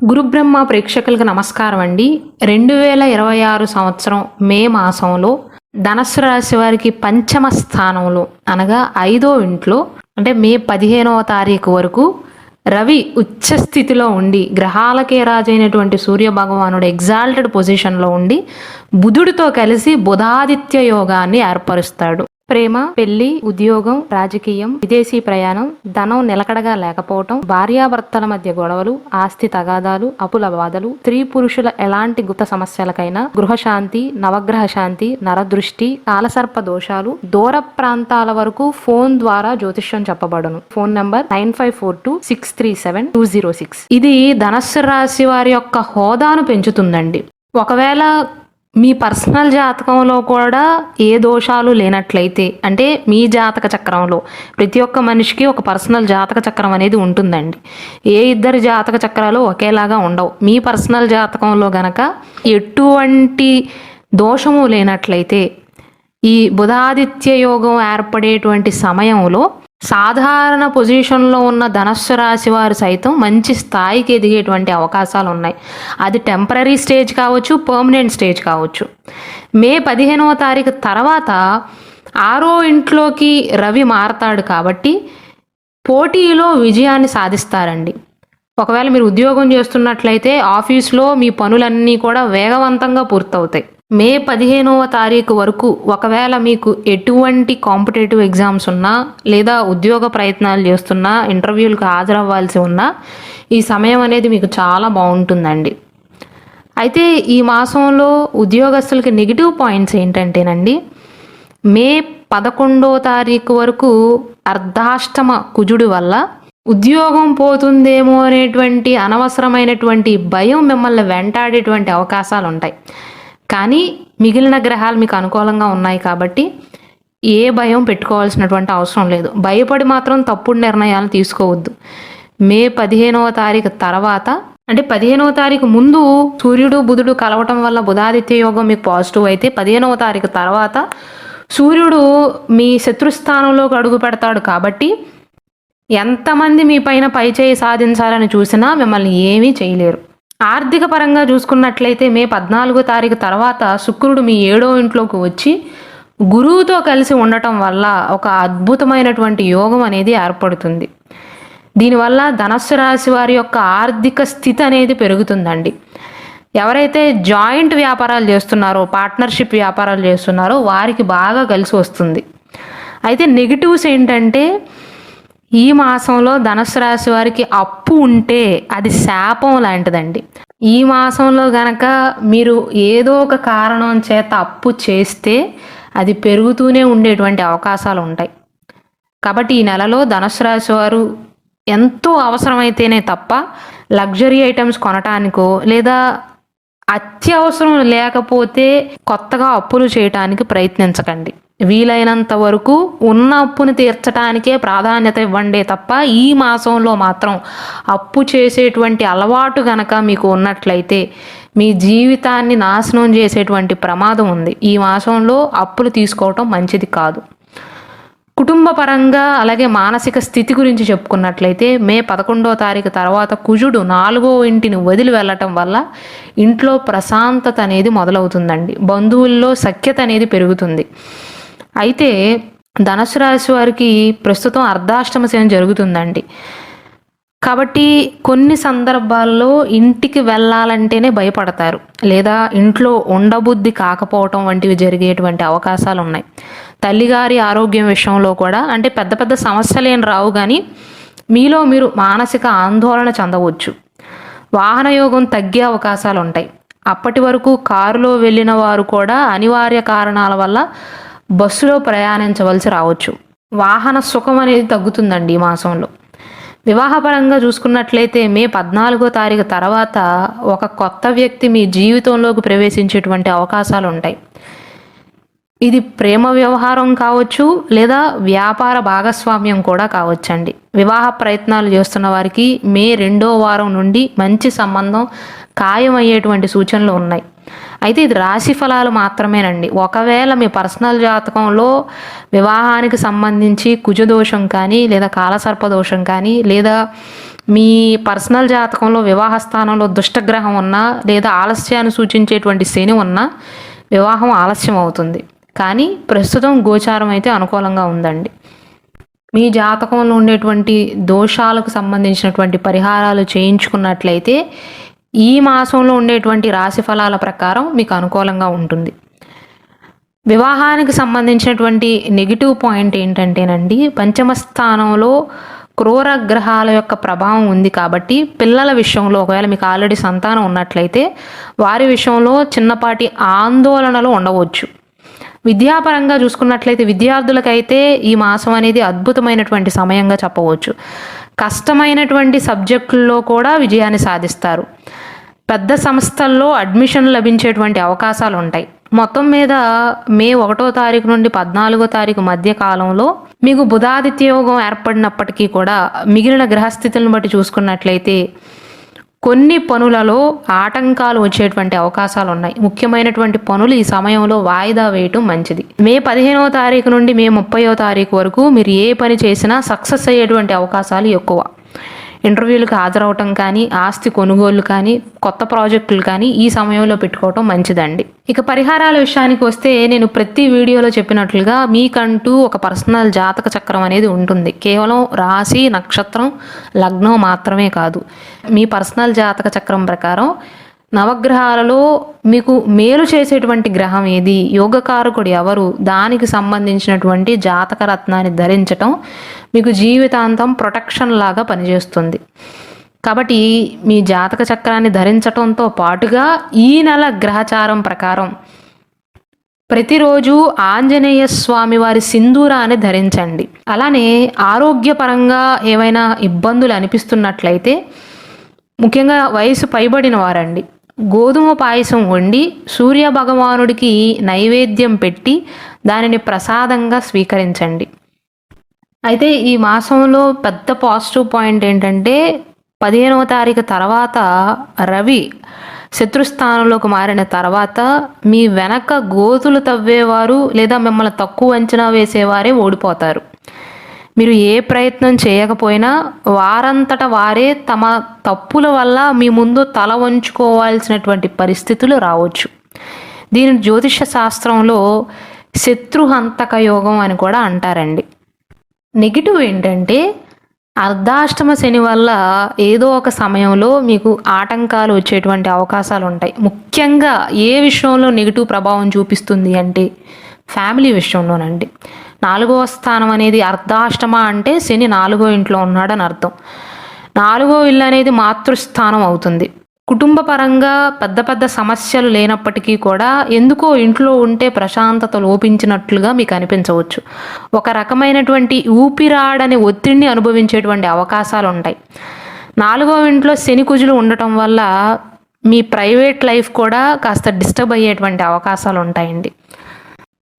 గురుబ్రహ్మ ప్రేక్షకులకు నమస్కారం అండి. 2026 సంవత్సరం మే మాసంలో ధనస్సు రాశి వారికి పంచమ స్థానంలో అనగా 5వ ఇంట్లో అంటే మే 15వ తారీఖు వరకు రవి ఉచ్చ స్థితిలో ఉండి గ్రహాలకే రాజైనటువంటి సూర్య భగవానుడు ఎగ్జాల్టెడ్ పొజిషన్లో ఉండి బుధుడితో కలిసి బుధాదిత్య యోగాన్ని ఏర్పరుస్తాడు. ప్రేమ, పెళ్లి, ఉద్యోగం, రాజకీయం, విదేశీ ప్రయాణం, ధనం నిలకడగా లేకపోవటం, భార్యాభర్తల మధ్య గొడవలు, ఆస్తి తగాదాలు, అప్పుల బాధలు, స్త్రీ పురుషుల ఎలాంటి గుప్త సమస్యలకైనా గృహశాంతి, నవగ్రహ శాంతి, నరదృష్టి, కాలసర్ప దోషాలు, దూర ప్రాంతాల వరకు ఫోన్ ద్వారా జ్యోతిష్యం చెప్పబడును. Phone number 9542637206. ఇది ధనస్సు రాశి వారి యొక్క హోదాను పెంచుతుందండి. ఒకవేళ మీ పర్సనల్ జాతకంలో కూడా ఏ దోషాలు లేనట్లయితే, అంటే మీ జాతక చక్రంలో ప్రతి ఒక్క మనిషికి ఒక పర్సనల్ జాతక చక్రం అనేది ఉంటుందండి. ఏ ఇద్దరి జాతక చక్రాలు ఒకేలాగా ఉండవు. మీ పర్సనల్ జాతకంలో గనక ఎటువంటి దోషము లేనట్లయితే ఈ బుధాదిత్య యోగం ఏర్పడేటువంటి సమయంలో సాధారణ పొజిషన్లో ఉన్న ధనస్సు రాశి వారు సైతం మంచి స్థాయికి ఎదిగేటువంటి అవకాశాలు ఉన్నాయి. అది టెంపరీ స్టేజ్ కావచ్చు, పర్మనెంట్ స్టేజ్ కావచ్చు. మే 15వ తారీఖు తర్వాత 6వ ఇంట్లోకి రవి మారతాడు కాబట్టి పోటీలో విజయాన్ని సాధిస్తారండి. ఒకవేళ మీరు ఉద్యోగం చేస్తున్నట్లయితే ఆఫీస్లో మీ పనులన్నీ కూడా వేగవంతంగా పూర్తవుతాయి. మే 15వ తారీఖు వరకు ఒకవేళ మీకు ఎటువంటి కాంపిటేటివ్ ఎగ్జామ్స్ ఉన్నా లేదా ఉద్యోగ ప్రయత్నాలు చేస్తున్నా, ఇంటర్వ్యూలకు హాజరవ్వాల్సి ఉన్నా ఈ సమయం అనేది మీకు చాలా బాగుంటుందండి. అయితే ఈ మాసంలో ఉద్యోగస్తులకి నెగిటివ్ పాయింట్స్ ఏంటంటేనండి, మే 11వ తారీఖు వరకు అర్ధాష్టమ కుజుడు వల్ల ఉద్యోగం పోతుందేమో అనేటువంటి అనవసరమైనటువంటి భయం మిమ్మల్ని వెంటాడేటువంటి అవకాశాలు ఉంటాయి. కానీ మిగిలిన గ్రహాలు మీకు అనుకూలంగా ఉన్నాయి కాబట్టి ఏ భయం పెట్టుకోవాల్సినటువంటి అవసరం లేదు. భయపడి మాత్రం తప్పుడు నిర్ణయాలు తీసుకోవద్దు. మే 15వ తారీఖు తర్వాత అంటే 15వ తారీఖు ముందు సూర్యుడు బుధుడు కలవటం వల్ల బుధాదిత్య యోగం మీకు పాజిటివ్ అయితే 15వ తారీఖు తర్వాత సూర్యుడు మీ శత్రుస్థానంలోకి అడుగు పెడతాడు కాబట్టి ఎంతమంది మీ పైన పైచేయి సాధించాలని చూసినా మిమ్మల్ని ఏమీ చేయలేరు. ఆర్థిక పరంగా చూసుకున్నట్లయితే మే 14వ తారీఖు తర్వాత శుక్రుడు మీ 7వ ఇంట్లోకి వచ్చి గురువుతో కలిసి ఉండటం వల్ల ఒక అద్భుతమైనటువంటి యోగం అనేది ఏర్పడుతుంది. దీనివల్ల ధనస్సు రాశి వారి యొక్క ఆర్థిక స్థితి అనేది పెరుగుతుందండి. ఎవరైతే జాయింట్ వ్యాపారాలు చేస్తున్నారో, పార్ట్నర్షిప్ వ్యాపారాలు చేస్తున్నారో వారికి బాగా కలిసి వస్తుంది. అయితే నెగిటివ్స్ ఏంటంటే ఈ మాసంలో ధనుసు రాశి వారికి అప్పు ఉంటే అది శాపం లాంటిదండి. ఈ మాసంలో గనక మీరు ఏదో ఒక కారణం చేత అప్పు చేస్తే అది పెరుగుతూనే ఉండేటువంటి అవకాశాలు ఉంటాయి. కాబట్టి ఈ నెలలో ధనుసు రాశి వారు ఎంతో అవసరమైతేనే తప్ప లగ్జరీ ఐటమ్స్ కొనటానికో లేదా అత్యవసరం లేకపోతే కొత్తగా అప్పులు చేయటానికి ప్రయత్నించకండి. వీలైనంత వరకు ఉన్న అప్పుని తీర్చడానికే ప్రాధాన్యత ఇవ్వండి తప్ప ఈ మాసంలో మాత్రం అప్పు చేసేటువంటి అలవాటు గనక మీకు ఉన్నట్లయితే మీ జీవితాన్ని నాశనం చేసేటువంటి ప్రమాదం ఉంది. ఈ మాసంలో అప్పులు తీసుకోవటం మంచిది కాదు. కుటుంబ పరంగా అలాగే మానసిక స్థితి గురించి చెప్పుకున్నట్లయితే మే 11వ తారీఖు తర్వాత కుజుడు 4వ ఇంటిని వదిలి వెళ్ళటం వల్ల ఇంట్లో ప్రశాంతత అనేది మొదలవుతుందండి. బంధువుల్లో సఖ్యత అనేది పెరుగుతుంది. అయితే ధనుసు రాశి వారికి ప్రస్తుతం అర్ధాష్టమ శని జరుగుతుందండి. కాబట్టి కొన్ని సందర్భాల్లో ఇంటికి వెళ్ళాలంటేనే భయపడతారు లేదా ఇంట్లో ఉండబుద్ధి కాకపోవటం వంటివి జరిగేటువంటి అవకాశాలు ఉన్నాయి. తల్లిగారి ఆరోగ్యం విషయంలో కూడా అంటే పెద్ద పెద్ద సమస్యలు ఏం రావు, కానీ మీలో మీరు మానసిక ఆందోళన చెందవచ్చు. వాహన యోగం తగ్గే అవకాశాలు ఉంటాయి. అప్పటి వరకు కారులో వెళ్ళిన వారు కూడా అనివార్య కారణాల వల్ల బస్సులో ప్రయాణించవలసి రావచ్చు. వాహన సుఖం అనేది తగ్గుతుందండి ఈ మాసంలో. వివాహపరంగా చూసుకున్నట్లయితే మే 14వ తారీఖు తర్వాత ఒక కొత్త వ్యక్తి మీ జీవితంలోకి ప్రవేశించేటువంటి అవకాశాలు ఉంటాయి. ఇది ప్రేమ వ్యవహారం కావచ్చు లేదా వ్యాపార భాగస్వామ్యం కూడా కావచ్చండి. వివాహ ప్రయత్నాలు చేస్తున్న వారికి మే 2వ వారం నుండి మంచి సంబంధం ఖాయమయ్యేటువంటి సూచనలు ఉన్నాయి. అయితే ఇది రాశి ఫలాలు మాత్రమేనండి. ఒకవేళ మీ పర్సనల్ జాతకంలో వివాహానికి సంబంధించి కుజదోషం కానీ లేదా కాలసర్పదోషం కానీ లేదా మీ పర్సనల్ జాతకంలో వివాహ స్థానంలో దుష్టగ్రహం ఉన్నా లేదా ఆలస్యాన్ని సూచించేటువంటి శని ఉన్నా వివాహం ఆలస్యం అవుతుంది. కానీ ప్రస్తుతం గోచారం అయితే అనుకూలంగా ఉందండి. మీ జాతకంలో ఉండేటువంటి దోషాలకు సంబంధించినటువంటి పరిహారాలు చేయించుకున్నట్లయితే ఈ మాసంలో ఉండేటువంటి రాశి ఫలాల ప్రకారం మీకు అనుకూలంగా ఉంటుంది. వివాహానికి సంబంధించినటువంటి నెగిటివ్ పాయింట్ ఏంటంటేనండి, పంచమ స్థానంలో క్రూర గ్రహాల యొక్క ప్రభావం ఉంది కాబట్టి పిల్లల విషయంలో ఒకవేళ మీకు ఆల్రెడీ సంతానం ఉన్నట్లయితే వారి విషయంలో చిన్నపాటి ఆందోళనలు ఉండవచ్చు. విద్యాపరంగా చూసుకున్నట్లయితే విద్యార్థులకైతే ఈ మాసం అనేది అద్భుతమైనటువంటి సమయంగా చెప్పవచ్చు. కష్టమైనటువంటి సబ్జెక్టుల్లో కూడా విజయాన్ని సాధిస్తారు. పెద్ద సంస్థల్లో అడ్మిషన్ లభించేటువంటి అవకాశాలు ఉంటాయి. మొత్తం మీద మే 1వ తారీఖు నుండి 14వ తారీఖు మధ్య కాలంలో మీకు బుధాదిత్య యోగం ఏర్పడినప్పటికీ కూడా మిగిలిన గ్రహస్థితులను బట్టి చూసుకున్నట్లయితే కొన్ని పనులలో ఆటంకాలు వచ్చేటువంటి అవకాశాలు ఉన్నాయి. ముఖ్యమైనటువంటి పనులు ఈ సమయంలో వాయిదా వేయటం మంచిది. మే 15వ తారీఖు నుండి మే 30వ తారీఖు వరకు మీరు ఏ పని చేసినా సక్సెస్ అయ్యేటువంటి అవకాశాలు ఎక్కువ. ఇంటర్వ్యూలకు హాజరవటం కానీ, ఆస్తి కొనుగోలు కానీ, కొత్త ప్రాజెక్టులు కానీ ఈ సమయంలో పెట్టుకోవటం మంచిదండి. ఇక పరిహారాల విషయానికి వస్తే నేను ప్రతి వీడియోలో చెప్పినట్లుగా మీకంటూ ఒక పర్సనల్ జాతక చక్రం అనేది ఉంటుంది. కేవలం రాశి, నక్షత్రం, లగ్నం మాత్రమే కాదు. మీ పర్సనల్ జాతక చక్రం ప్రకారం నవగ్రహాలలో మీకు మేలు చేసేటువంటి గ్రహం ఏది, యోగకారకుడు ఎవరు, దానికి సంబంధించినటువంటి జాతక రత్నాన్ని ధరించటం మీకు జీవితాంతం ప్రొటెక్షన్ లాగా పనిచేస్తుంది. కాబట్టి మీ జాతక చక్రాన్ని ధరించటంతో పాటుగా ఈ నెల గ్రహచారం ప్రకారం ప్రతిరోజు ఆంజనేయ స్వామి వారి సింధూరాన్ని ధరించండి. అలానే ఆరోగ్యపరంగా ఏమైనా ఇబ్బందులు అనిపిస్తున్నట్లయితే ముఖ్యంగా వయసు పైబడిన వారండి గోధుమ పాయసం వండి సూర్య భగవానుడికి నైవేద్యం పెట్టి దానిని ప్రసాదంగా స్వీకరించండి. అయితే ఈ మాసంలో పెద్ద పాజిటివ్ పాయింట్ ఏంటంటే 15వ తారీఖు తర్వాత రవి శత్రుస్థానంలోకి మారిన తర్వాత మీ వెనక గోతులు తవ్వేవారు లేదా మిమ్మల్ని తక్కువ అంచనా వేసేవారే ఓడిపోతారు. మీరు ఏ ప్రయత్నం చేయకపోయినా వారంతట వారే తమ తప్పుల వల్ల మీ ముందు తల వంచుకోవాల్సినటువంటి పరిస్థితులు రావచ్చు. దీని జ్యోతిష శాస్త్రంలో శత్రుహంతక యోగం అని కూడా అంటారండి. నెగిటివ్ ఏంటంటే అర్ధాష్టమ శని వల్ల ఏదో ఒక సమయంలో మీకు ఆటంకాలు వచ్చేటువంటి అవకాశాలు ఉంటాయి. ముఖ్యంగా ఏ విషయంలో నెగిటివ్ ప్రభావం చూపిస్తుంది అంటే ఫ్యామిలీ విషయంలోనండి. 4వ స్థానం అనేది అర్ధాష్టమ అంటే శని 4వ ఇంట్లో ఉన్నాడని అర్థం. 4వ ఇల్లు అనేది మాతృస్థానం అవుతుంది. కుటుంబ పరంగా పెద్ద పెద్ద సమస్యలు లేనప్పటికీ కూడా ఎందుకో ఇంట్లో ఉంటే ప్రశాంతత లోపించినట్లుగా మీకు అనిపించవచ్చు. ఒక రకమైనటువంటి ఊపిరాడని ఒత్తిడిని అనుభవించేటువంటి అవకాశాలు ఉంటాయి. 4వ ఇంట్లో శని కుజులు ఉండటం వల్ల మీ ప్రైవేట్ లైఫ్ కూడా కాస్త డిస్టర్బ్ అయ్యేటువంటి అవకాశాలు ఉంటాయండి.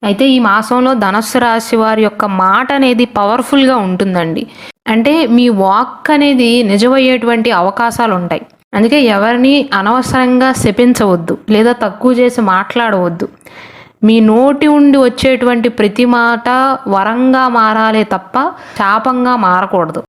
అయితే ఈ మాసంలో ధనస్సు రాశి వారి యొక్క మాట అనేది పవర్ఫుల్గా ఉంటుందండి. అంటే మీ వాక్ అనేది నిజమయ్యేటువంటి అవకాశాలు ఉంటాయి. అందుకే ఎవరిని అనవసరంగా శపించవద్దు లేదా తక్కువ చేసి మాట్లాడవద్దు. మీ నోటి ఉండి వచ్చేటువంటి ప్రతి మాట వరంగా మారాలే తప్ప శాపంగా మారకూడదు.